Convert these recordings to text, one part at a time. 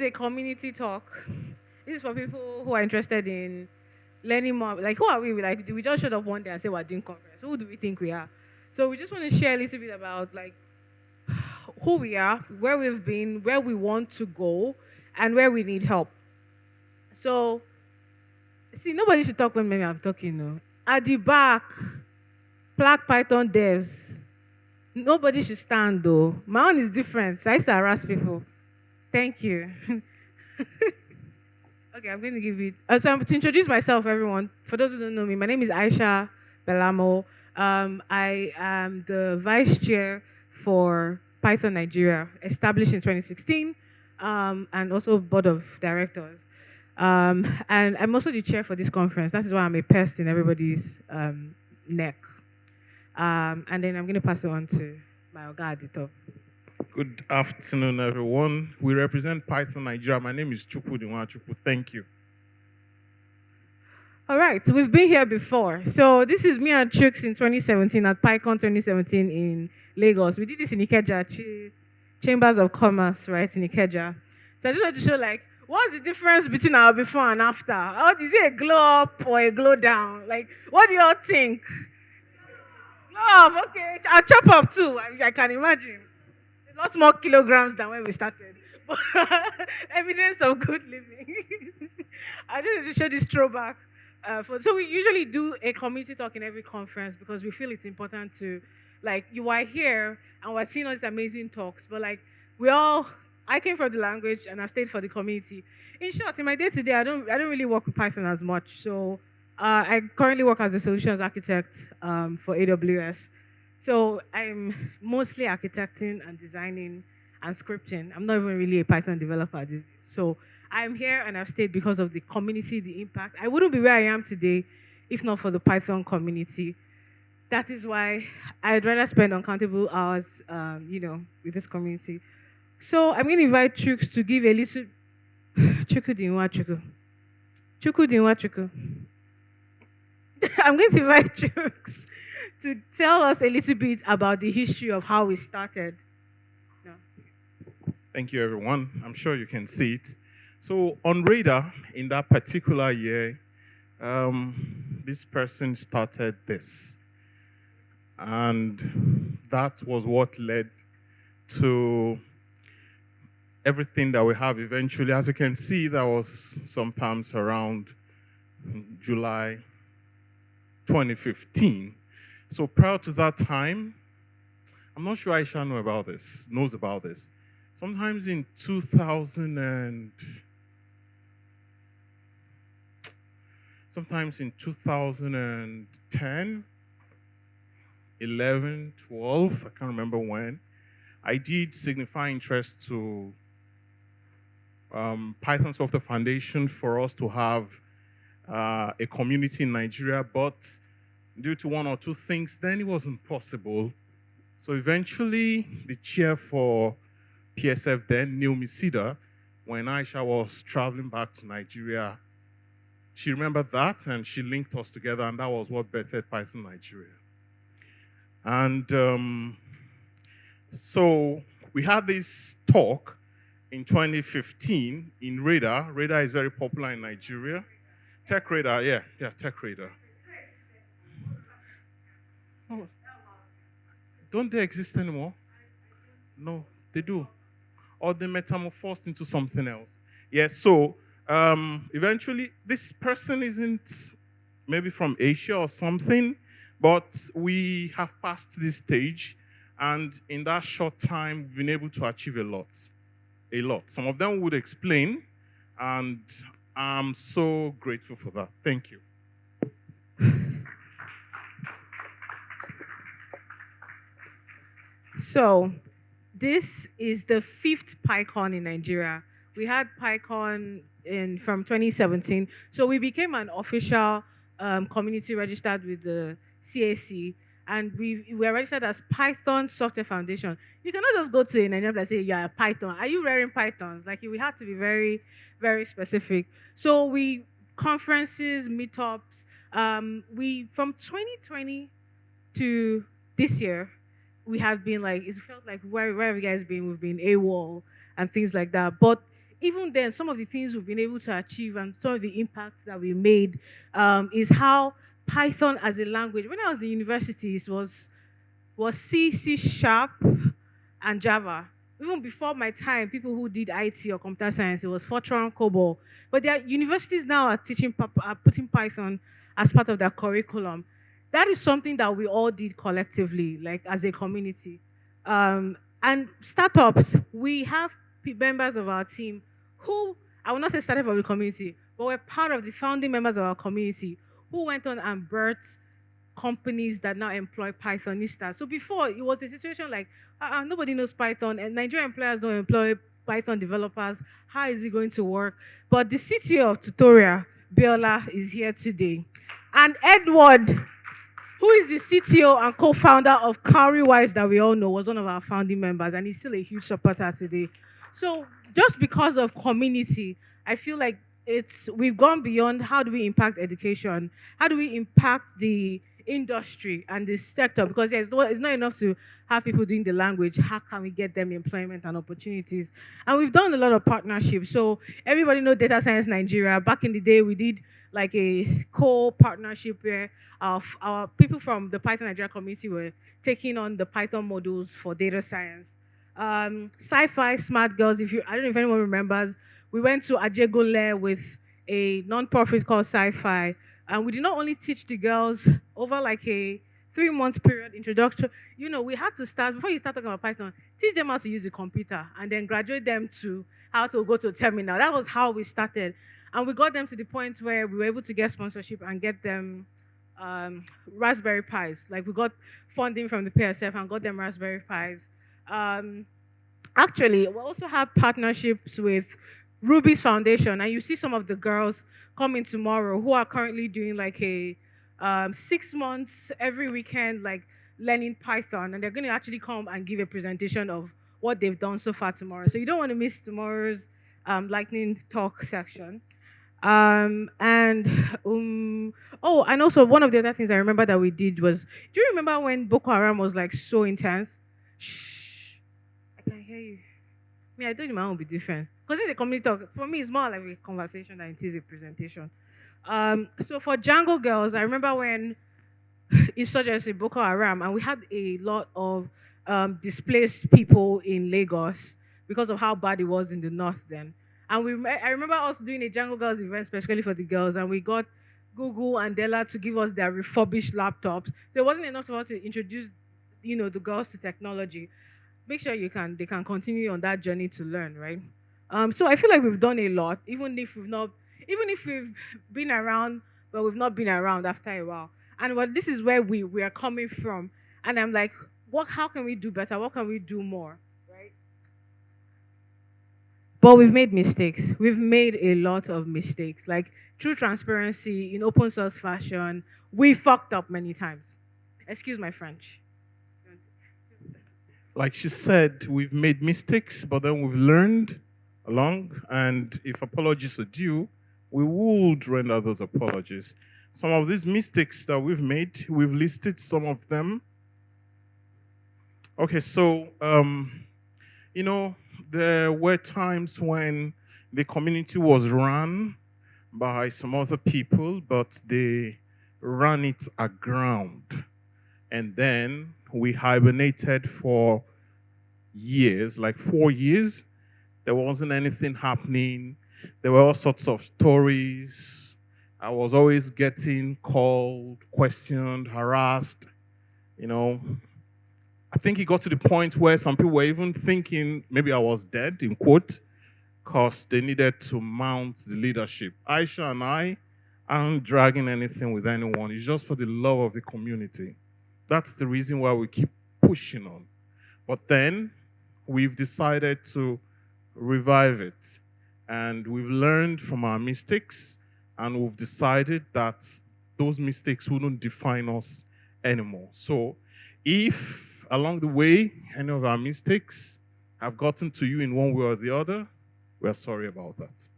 is a community talk. This is for people who are interested in learning more. Like, who are we? Like, we just showed up one day and say we're doing conference. Who do we think we are? So we just want to share a little bit about like who we are, where we've been, where we want to go, and where we need help. So, see, nobody should talk when maybe I'm talking. No, at the back, Black Python devs. Nobody should stand though. My own is different. So I used to harass people. Thank you. Okay, I'm going to give it. So to introduce myself, everyone. For those who don't know me, my name is Aisha Bello. I am the vice chair for Python Nigeria, established in 2016, and also board of directors. And I'm also the chair for this conference. That is why I'm a pest in everybody's neck. And then I'm going to pass it on to my Oga at the top. Good afternoon, everyone. We represent Python Nigeria. My name is Chukwu Dinwachukwu. Thank you. All right, so we've been here before. So this is me and Chooks in 2017 at PyCon 2017 in Lagos. We did this in Ikeja, Chambers of Commerce, right, in Ikeja. So I just want to show, like, what's the difference between our before and after? Is it a glow up or a glow down? Like, what do you all think? Glow up, okay. I'll chop up too, I can imagine. Lots more kilograms than when we started. But evidence of good living. I just need to show this throwback. So we usually do a community talk in every conference because we feel it's important to, like, you are here and we're seeing all these amazing talks, but like I came from the language and I stayed for the community. In short, in my day to day, I don't really work with Python as much. So I currently work as a solutions architect for AWS. So I'm mostly architecting and designing and scripting. I'm not even really a Python developer. So I'm here and I've stayed because of the community, the impact. I wouldn't be where I am today if not for the Python community. That is why I'd rather spend uncountable hours, with this community. So I'm going to invite Chooks to give a little... Chuku dinwa chuku. Chuku dinwa chuku. I'm going to invite Chooks to tell us a little bit about the history of how we started. No. Thank you, everyone. I'm sure you can see it. So on Radar, in that particular year, this person started this. And that was what led to everything that we have eventually. As you can see, that was sometimes around July 2015. So prior to that time, I'm not sure Aisha knows about this. Sometimes in 2010, sometimes in 11, 12, I can't remember when, I did signify interest to Python Software Foundation for us to have a community in Nigeria, but due to one or two things, then it wasn't possible. So eventually, the chair for PSF then, Neil Misida, when Aisha was traveling back to Nigeria, she remembered that and she linked us together, and that was what birthed Python Nigeria. And so we had this talk in 2015 in Radar. Radar is very popular in Nigeria. Tech Radar, yeah, Tech Radar. Oh, don't they exist anymore? No, they do. Or they metamorphosed into something else. Yes, so eventually this person isn't maybe from Asia or something, but we have passed this stage, and in that short time, we've been able to achieve a lot. A lot. Some of them would explain, and I'm so grateful for that. Thank you. So, this is the 5th PyCon in Nigeria. We had PyCon from 2017. So we became an official community registered with the CAC, and we were registered as Python Software Foundation. You cannot just go to a Nigerian and say, yeah, Python. Are you wearing Pythons? Like, we had to be very, very specific. So we, conferences, meetups, we, from 2020 to this year, we have been like, it felt like where have you guys been? We've been AWOL and things like that. But even then, some of the things we've been able to achieve and some of the impact that we made is how Python as a language. When I was in university, it was C, C sharp, and Java. Even before my time, people who did IT or computer science, it was Fortran, COBOL. But their universities now are are putting Python as part of their curriculum. That is something that we all did collectively, like as a community. And startups, we have members of our team who, I will not say started from the community, but were part of the founding members of our community who went on and birthed companies that now employ Pythonistas. So before it was a situation like nobody knows Python and Nigerian employers don't employ Python developers. How is it going to work? But the CTO of Tutorial, Biola, is here today. And Edward, who is the CTO and co-founder of Cowrywise that we all know, was one of our founding members, and he's still a huge supporter today. So just because of community, I feel like we've gone beyond how do we impact education, how do we impact the industry and the sector, because it's not enough to have people doing the language. How can we get them employment and opportunities? And we've done a lot of partnerships. So everybody know Data Science Nigeria. Back in the day, we did like a co-partnership where our people from the Python Nigeria community were taking on the Python modules for data science. Sci-fi Smart Girls, I don't know if anyone remembers, we went to Ajegole with a non-profit called Sci-Fi, and we did not only teach the girls over like a 3 months period introduction. We had to start before you start talking about Python, teach them how to use the computer, and then graduate them to how to go to a terminal. That was how we started, and we got them to the point where we were able to get sponsorship and get them Raspberry Pis. Like we got funding from the PSF and got them Raspberry Pis. Um, Actually, we also have partnerships with Ruby's Foundation, and you see some of the girls coming tomorrow who are currently doing like a 6 months every weekend, like learning Python, and they're going to actually come and give a presentation of what they've done so far tomorrow. So you don't want to miss tomorrow's lightning talk section. And and also one of the other things I remember that we did was, do you remember when Boko Haram was like so intense? Shh, I can hear you. Me, I told you my own will be different. Because it's a community talk. For me, it's more like a conversation than it is a presentation. So for Django Girls, I remember when insurgency Boko Haram, and we had a lot of displaced people in Lagos because of how bad it was in the north then. And I remember us doing a Django Girls event specifically for the girls, and we got Google and Della to give us their refurbished laptops. So it wasn't enough for us to introduce, the girls to technology. Make sure they can continue on that journey to learn, right? So I feel like we've done a lot, even if we've been around, but we've not been around after a while. And this is where we are coming from. And I'm like, how can we do better? What can we do more? Right? But we've made mistakes. We've made a lot of mistakes. Like true transparency in open source fashion, we fucked up many times. Excuse my French. Like she said, we've made mistakes, but then we've learned along. And if apologies are due, we would render those apologies. Some of these mistakes that we've made, we've listed some of them. Okay, so, there were times when the community was run by some other people, but they ran it aground. And then we hibernated for years, like 4 years. There wasn't anything happening. There were all sorts of stories. I was always getting called, questioned, harassed. I think it got to the point where some people were even thinking maybe I was dead, in quote, because they needed to mount the leadership. Aisha and I aren't dragging anything with anyone. It's just for the love of the community. That's the reason why we keep pushing on. But then we've decided to revive it. And we've learned from our mistakes, and we've decided that those mistakes wouldn't define us anymore. So if along the way any of our mistakes have gotten to you in one way or the other, we're sorry about that.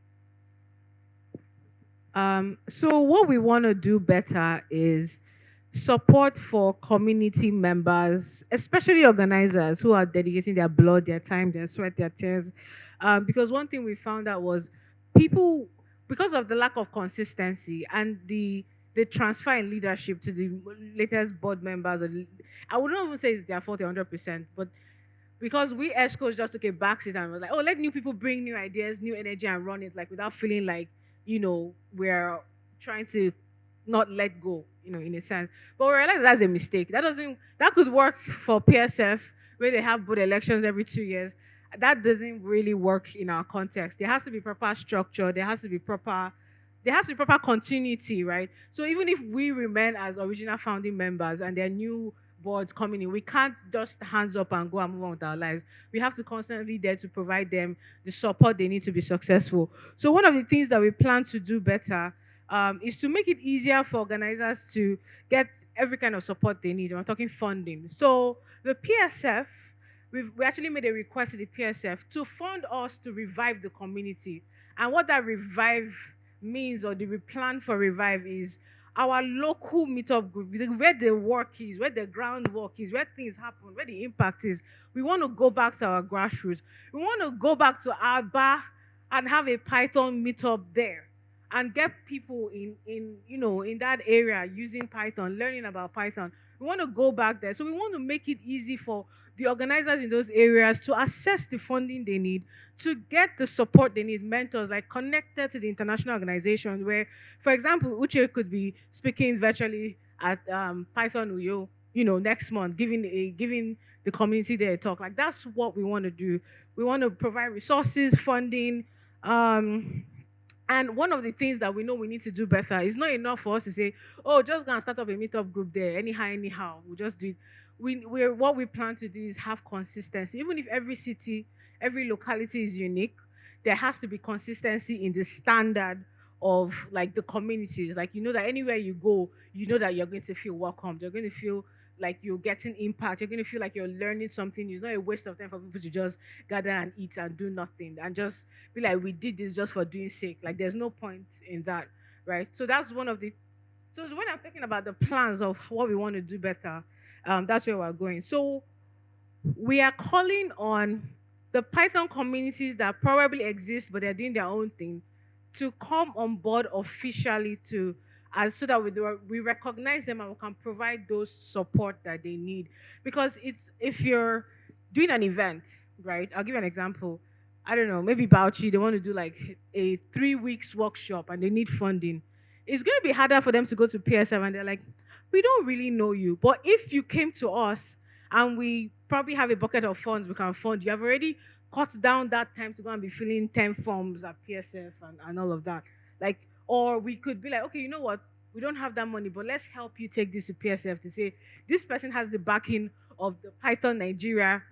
So what we want to do better is support for community members, especially organizers who are dedicating their blood, their time, their sweat, their tears. Because one thing we found out was people, because of the lack of consistency and the transfer in leadership to the latest board members, I wouldn't even say it's their fault 100%, but because we ESCOs just took a backseat and was like, oh, let new people bring new ideas, new energy, and run it, like without feeling like, we're trying to not let go, in a sense. But we realized that's a mistake. That could work for PSF where they have board elections every 2 years. That doesn't really work in our context. There has to be proper structure. There has to be proper continuity, right? So even if we remain as original founding members and there are new boards coming in, we can't just hands up and go and move on with our lives. We have to constantly there to provide them the support they need to be successful. So one of the things that we plan to do better is to make it easier for organizers to get every kind of support they need. I'm talking funding. So the PSF, we actually made a request to the PSF to fund us to revive the community. And what that revive means, or the plan for revive, is our local meetup group, where the work is, where the groundwork is, where things happen, where the impact is. We want to go back to our grassroots. We want to go back to our bar and have a Python meetup there and get people in that area using Python, learning about Python. We want to go back there. So we want to make it easy for the organizers in those areas to access the funding they need, to get the support they need, mentors like connected to the international organizations where, for example, Uche could be speaking virtually at Python Uyo, next month, giving the community their talk. Like that's what we want to do. We want to provide resources, funding, um, and one of the things that we know we need to do better is not enough for us to say, "Oh, just go and start up a meetup group there, anyhow." We'll just do it. What we plan to do is have consistency. Even if every city, every locality is unique, there has to be consistency in the standard of like the communities. Like that anywhere you go, that you're going to feel welcomed. You're going to feel like you're getting impact. You're going to feel like you're learning something. It's not a waste of time for people to just gather and eat and do nothing and just be like, we did this just for doing sake. Like there's no point in that, right? So that's one of the. So when I'm thinking about the plans of what we want to do better, that's where we're going. So we are calling on the Python communities that probably exist but they're doing their own thing to come on board officially to as so that we recognize them and we can provide those support that they need. Because it's if you're doing an event, right? I'll give you an example. I don't know, maybe Bauchi, they want to do like a 3 weeks workshop and they need funding. It's going to be harder for them to go to PSF and they're like, we don't really know you. But if you came to us and we probably have a bucket of funds we can fund, you have already cut down that time to go and be filling 10 forms at PSF and all of that. Like, or we could be like, okay, you know what? We don't have that money, but let's help you take this to PSF to say this person has the backing of the Python Nigeria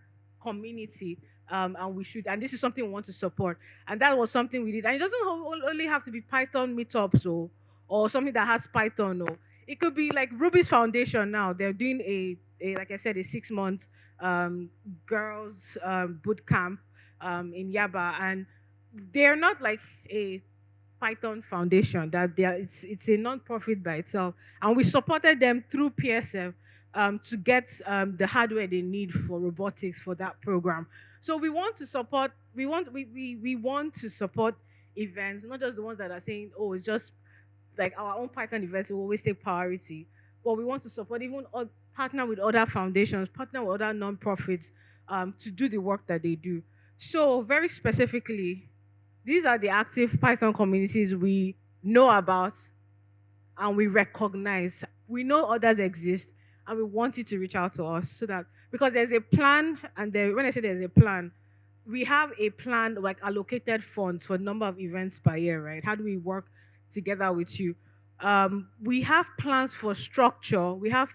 community. And we should, and this is something we want to support. And that was something we did. And it doesn't only have to be Python meetups or something that has Python. Or it could be like Ruby's Foundation now. They're doing a like I said, a 6 month girls boot camp in Yaba, and they're not like a Python foundation. That it's a non-profit by itself, and we supported them through PSF to get the hardware they need for robotics for that program. So we want to support. We want to support events, not just the ones that are saying, "Oh, it's just like our own Python events will always take priority," but we want to support even partner with other foundations, partner with other non-profits to do the work that they do. So very specifically, these are the active Python communities we know about and we recognize. We know others exist and we want you to reach out to us so that because there's a plan, and when I say there's a plan, we have a plan like allocated funds for number of events per year, right? How do we work together with you? We have plans for structure. We have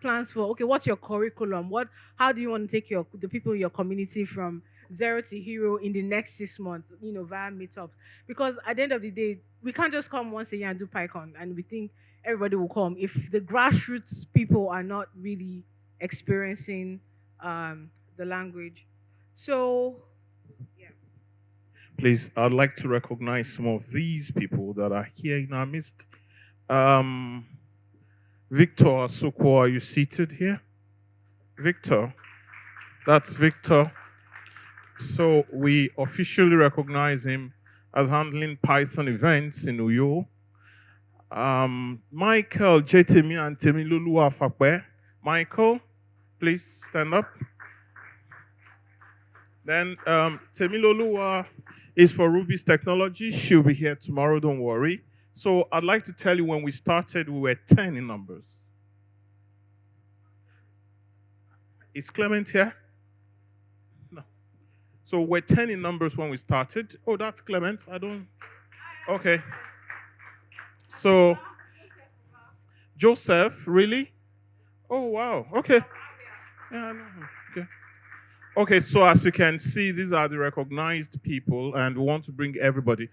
plans for okay, what's your curriculum? How do you want to take the people in your community from zero to hero in the next 6 months, via meetups? Because at the end of the day, we can't just come once a year and do PyCon and we think everybody will come if the grassroots people are not really experiencing the language. So yeah. Please, I'd like to recognize some of these people that are here in our midst. Um, Victor Asukwo, are you seated here? Victor, that's Victor. So we officially recognize him as handling Python events in Uyo. Michael Jetemi and Temilulu Afakwe. Michael, please stand up. Then Temilolua is for Ruby's Technology. She'll be here tomorrow, don't worry. So I'd like to tell you when we started, we were 10 in numbers. Is Clement here? No. So we're 10 in numbers when we started. Oh, that's Clement. I don't. Okay. So Joseph, really? Oh, wow. Okay. Yeah, I know. Okay. Okay, so as you can see, these are the recognized people, and we want to bring everybody.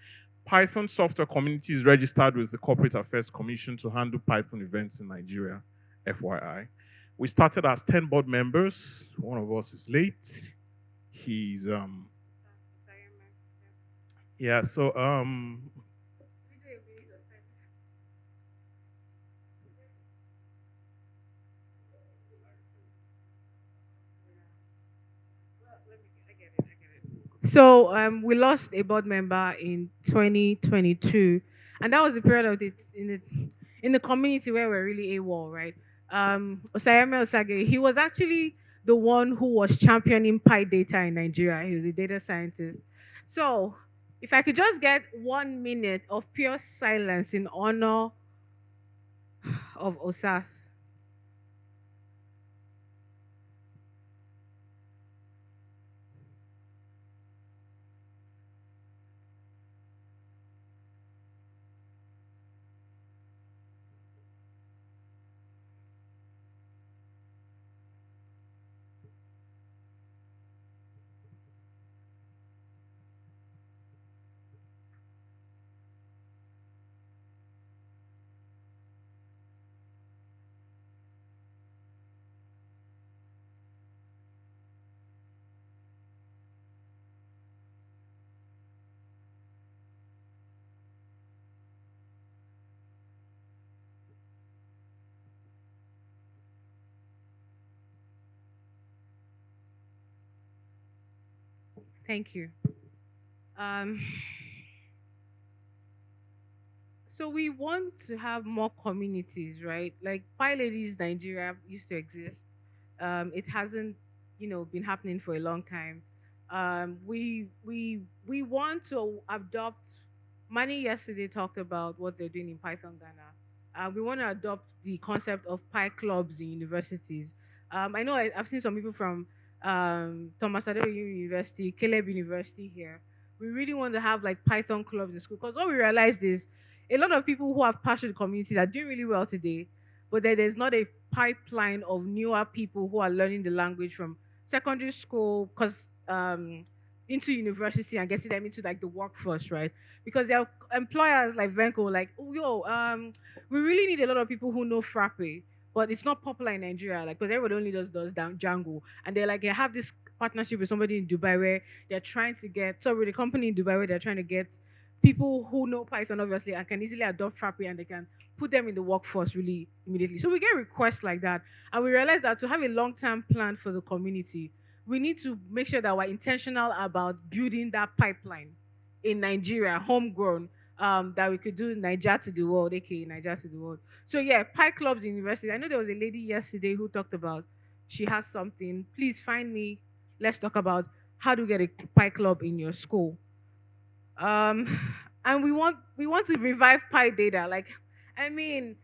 Python software community is registered with the Corporate Affairs Commission to handle Python events in Nigeria, FYI. We started as 10 board members. One of us is late. He's yeah, so So we lost a board member in 2022, and that was the period of it in the community where we're really AWOL, right? Osayeme Osage, he was actually the one who was championing Pi data in Nigeria. He was a data scientist. So if I could just get 1 minute of pure silence in honor of Osas. Thank you. Um, so we want to have more communities, right? Like Pi Ladies Nigeria used to exist. It hasn't, been happening for a long time. We want to adopt. Manny yesterday talked about what they're doing in Python Ghana. We want to adopt the concept of Pi clubs in universities. I know I've seen some people from Thomas Adeoye University, Caleb University here. We really want to have like Python clubs in school because what we realized is a lot of people who have passionate communities are doing really well today, but there's not a pipeline of newer people who are learning the language from secondary school because into university and getting them into like the workforce, right? Because there are employers like Venko, like, oh yo, we really need a lot of people who know Frappe, but it's not popular in Nigeria, like because everybody only does down Django, and they're like they have this partnership with somebody in Dubai where they're trying to get sorry with a company in Dubai where they're trying to get people who know Python obviously and can easily adopt Frappe and they can put them in the workforce really immediately. So we get requests like that. And we realize that to have a long term plan for the community, we need to make sure that we're intentional about building that pipeline in Nigeria, homegrown, that we could do Niger to the world, aka Niger to the world. So yeah, Pi clubs in university. I know there was a lady yesterday who talked about she has something. Please find me. Let's talk about how to get a Pi club in your school. Um, and we want to revive Pi data. Like, I mean,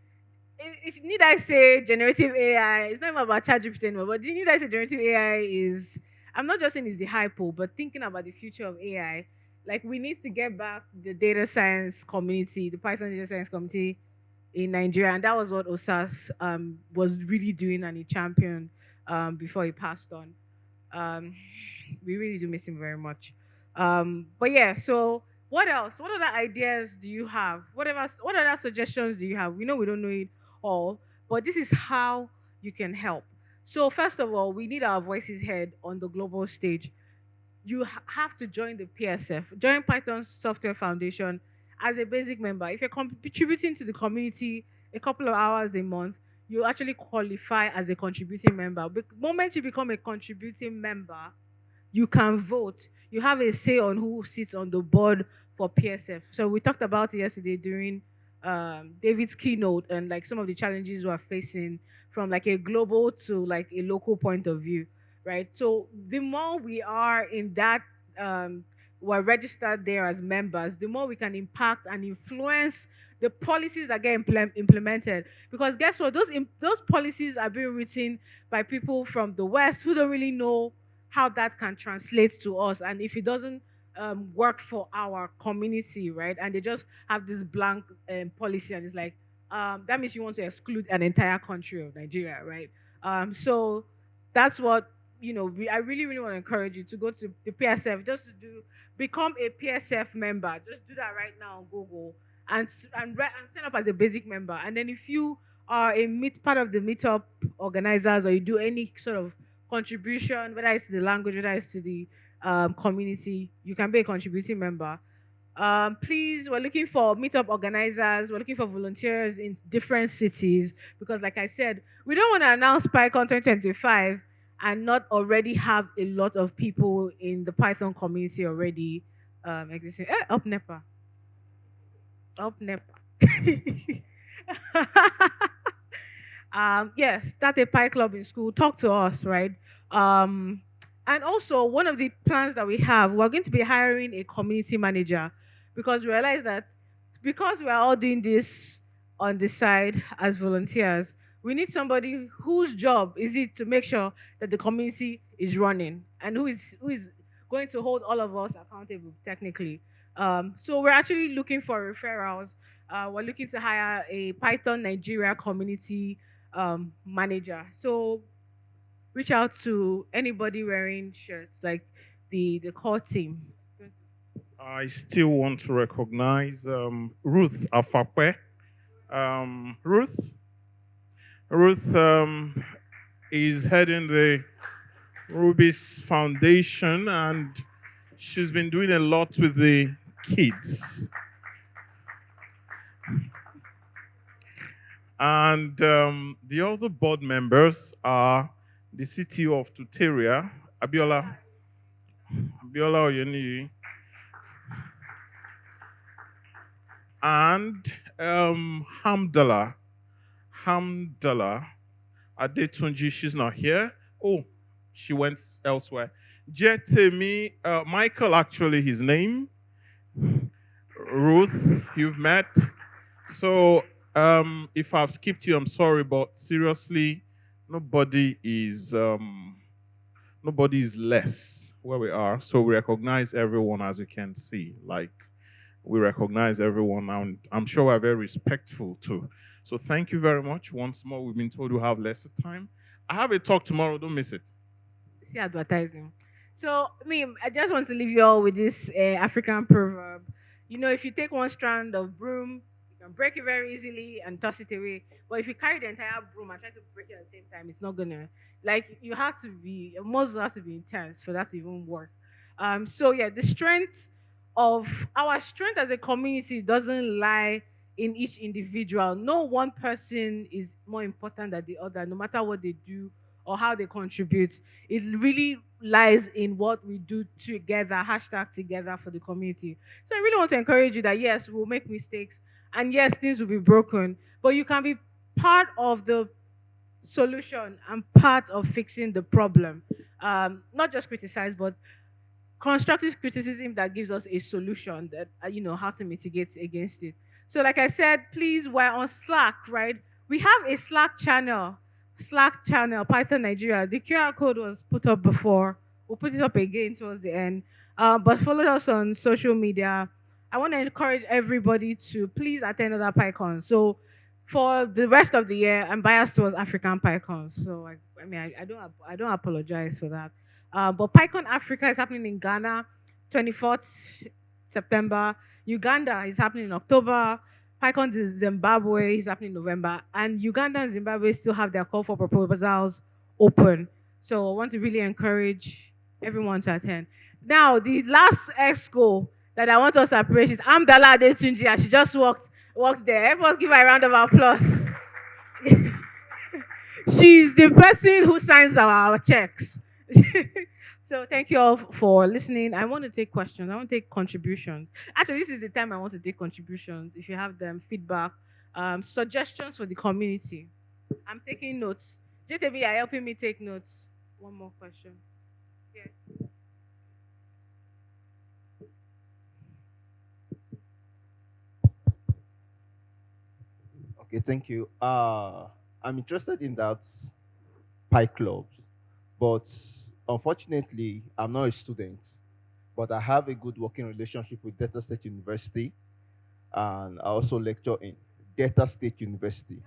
need I say generative AI? It's not even about ChatGPT anymore. But do you need I say generative AI is? I'm not just saying it's the hypo, but thinking about the future of AI. Like we need to get back the data science community, the Python data science community in Nigeria, and that was what Osas was really doing, and he championed before he passed on. Um, we really do miss him very much. But yeah, so what else? What other ideas do you have? What other suggestions do you have? We know we don't know it all, but this is how you can help. So first of all, we need our voices heard on the global stage. You have to join the PSF, join Python Software Foundation as a basic member. If you're contributing to the community a couple of hours a month, you actually qualify as a contributing member. The moment you become a contributing member, you can vote. You have a say on who sits on the board for PSF. So we talked about it yesterday during David's keynote and like some of the challenges we're facing from like a global to like a local point of view, right? So the more we are in that, um, we're registered there as members, the more we can impact and influence the policies that get implemented. Because guess what? Those policies are being written by people from the West who don't really know how that can translate to us, and if it doesn't work for our community, right? And they just have this blank policy, and it's like that means you want to exclude an entire country of Nigeria, right? So that's what I really, really want to encourage you to go to the PSF, just to do become a PSF member. Just do that right now on Google and sign up as a basic member. And then if you are a part of the meetup organizers, or you do any sort of contribution, whether it's to the language, whether it's to the community, you can be a contributing member. Please, we're looking for meetup organizers. We're looking for volunteers in different cities because, like I said, we don't want to announce PyCon 2025 and not already have a lot of people in the Python community already existing. Up NEPA. Up NEPA. Start a pie club in school. Talk to us, right? And also, one of the plans that we have, we're going to be hiring a community manager because we realize that because we're all doing this on the side as volunteers, we need somebody whose job is it to make sure that the community is running and who is going to hold all of us accountable technically. So we're actually looking for referrals. We're looking to hire a Python Nigeria community manager. So reach out to anybody wearing shirts like the core team. I still want to recognize Ruth Afakwe. Ruth is heading the Rubis Foundation, and she's been doing a lot with the kids. And the other board members are the CTO of Tuteria, Abiola Oyeni, and Hamdallah Adetunji. She's not here. Oh, she went elsewhere. Jetemi, Michael, actually, his name. Ruth, you've met. So, if I've skipped you, I'm sorry, but seriously, nobody is less where we are. So we recognize everyone, as you can see. Like, we recognize everyone, and I'm sure we're very respectful too. So thank you very much. Once more, we've been told we have lesser time. I have a talk tomorrow. Don't miss it. See advertising. So, I just want to leave you all with this African proverb. If you take one strand of broom, you can break it very easily and toss it away. But if you carry the entire broom and try to break it at the same time, it's not gonna. Like, your muscle has to be intense for that to even work. So yeah, our strength as a community doesn't lie in each individual. No one person is more important than the other, no matter what they do or how they contribute. It really lies in what we do together, hashtag together for the community. So I really want to encourage you that yes, we'll make mistakes and yes, things will be broken, but you can be part of the solution and part of fixing the problem. Not just criticize, but constructive criticism that gives us a solution that how to mitigate against it. So like I said, please, we're on Slack, right? We have a Slack channel, Python Nigeria. The QR code was put up before. We'll put it up again towards the end. But follow us on social media. I want to encourage everybody to please attend other PyCons. So for the rest of the year, I'm biased towards African PyCons. So I don't apologize for that. But PyCon Africa is happening in Ghana, 24th September. Uganda is happening in October. PyCon Zimbabwe is happening in November. And Uganda and Zimbabwe still have their call for proposals open. So I want to really encourage everyone to attend. Now, the last exco that I want us to appreciate is Amdala Adetunji. She just walked there. Everyone give her a round of applause. She's the person who signs our checks. So thank you all for listening. I want to take questions. I want to take contributions. Actually, this is the time I want to take contributions. If you have them, feedback, suggestions for the community. I'm taking notes. JTV are helping me take notes. One more question. Yeah. Okay, thank you. I'm interested in that Pi Club, but unfortunately, I'm not a student. But I have a good working relationship with Delta State University, and I also lecture in Delta State University.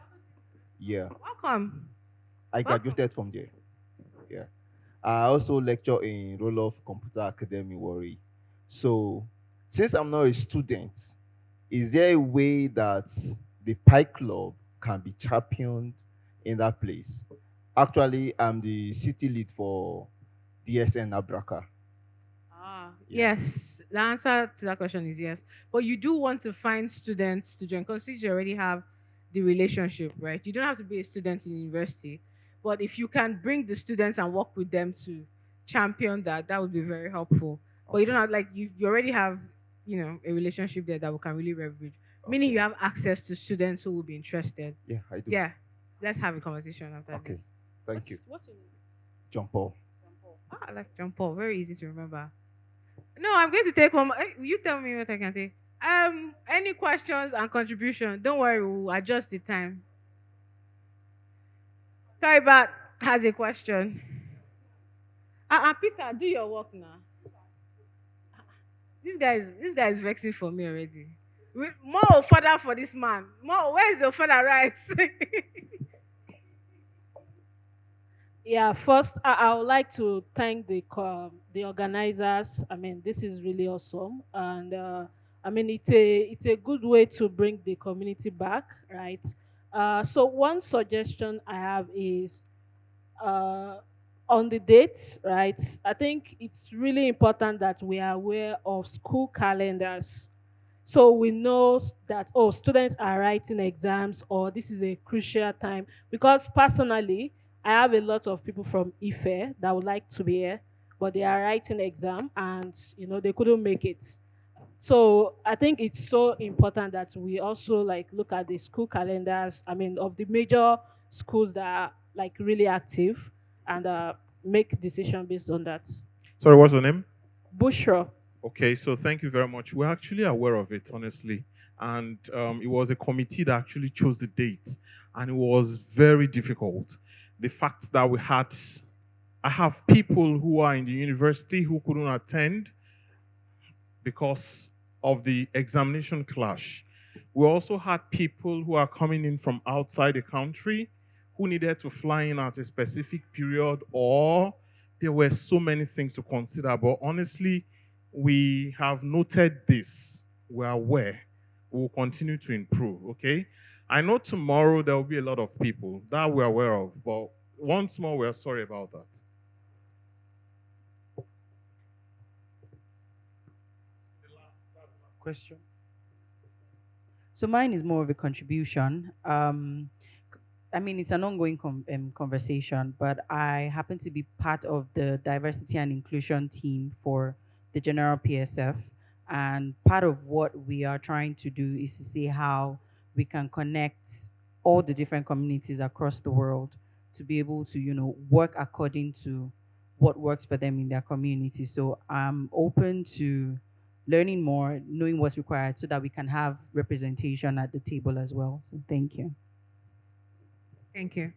Yeah, Welcome. I Welcome. graduated from there. Yeah, I also lecture in Roll of Computer Academy, Worry. So, since I'm not a student, is there a way that the Pi Club can be championed in that place? Actually, I'm the city lead for DSN Abraka. Yeah. Yes. The answer to that question is yes. But you do want to find students to join because since you already have the relationship, right? You don't have to be a student in university. But if you can bring the students and work with them to champion that, that would be very helpful. But you don't Okay. have like you already have, a relationship there that we can really leverage. Meaning Okay. you have access to students who will be interested. Yeah, I do. Yeah. Let's have a conversation after Okay. this. Thank you. What's your name? John Paul. John Paul. Ah, I like John Paul. Very easy to remember. No, I'm going to take home. You tell me what I can take. Any questions and contribution? Don't worry, we'll adjust the time. Karibat has a question. Peter, do your work now. This guy is vexing for me already. More father for this man. More, where's the father rights? Yeah, first I would like to thank the organizers. I mean, this is really awesome, and I mean it's a good way to bring the community back, right? So one suggestion I have is uh, on the date, right? I think it's really important that we are aware of school calendars, so we know that, oh, students are writing exams or this is a crucial time. Because personally, I have a lot of people from Ife that would like to be here, but they are writing exam and they couldn't make it. So I think it's so important that we also like look at the school calendars, I mean, of the major schools that are like really active, and make decision based on that. Sorry, what's your name? Bushra. Okay, so thank you very much. We're actually aware of it, honestly. And it was a committee that actually chose the date. And it was very difficult. The fact that I have people who are in the university who couldn't attend because of the examination clash. We also had people who are coming in from outside the country who needed to fly in at a specific period, or there were so many things to consider. But honestly, we have noted this. We're aware. We will continue to improve, okay? I know tomorrow there will be a lot of people that we're aware of, but once more, we're sorry about that. Question? So mine is more of a contribution. I mean, it's an ongoing conversation, but I happen to be part of the diversity and inclusion team for the general PSF. And part of what we are trying to do is to see how we can connect all the different communities across the world to be able to, work according to what works for them in their community. So I'm open to learning more, knowing what's required so that we can have representation at the table as well. So thank you. Thank you.